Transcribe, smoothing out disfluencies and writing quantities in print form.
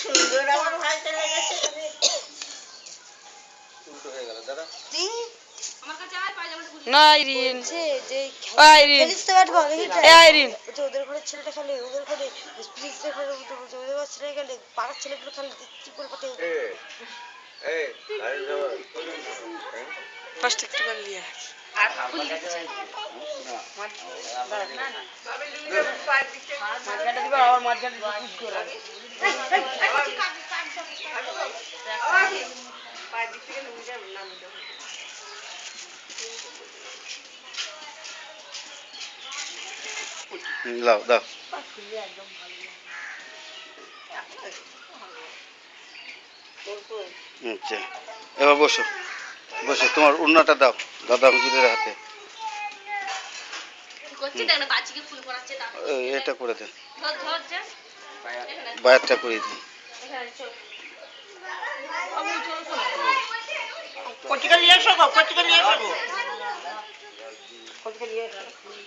সুন্দর আমার ভাই চলে গেছে উল্টো হয়ে গেল দাদা না আইরিন যে আইরিন আইরিন ওদের ঘরের ছেলেটা খেলে ওদের ঘরে স্প্রিন্সের ঘরে ওদের ঘরের ছেলে খেলে পাড়ার ছেলেগুলো খেলে কি করে পাতে এই আরে যাও ফার্স্ট একটু করে লিয়ে আর মাঝখানটা দিবা আবার মাঝখানটা পুশ করে পায়ের দিক থেকে নুন যাবে না লাও দাও আচ্ছা এবার বসো বসো তোমার উন্নাটা দাও দাদা হুজুরের হাতে এটা করে দেন বায়াতটা করে দিন কচিকা নিয়ে আসো কচিকা নিয়ে আসো কচিকা নিয়ে আসো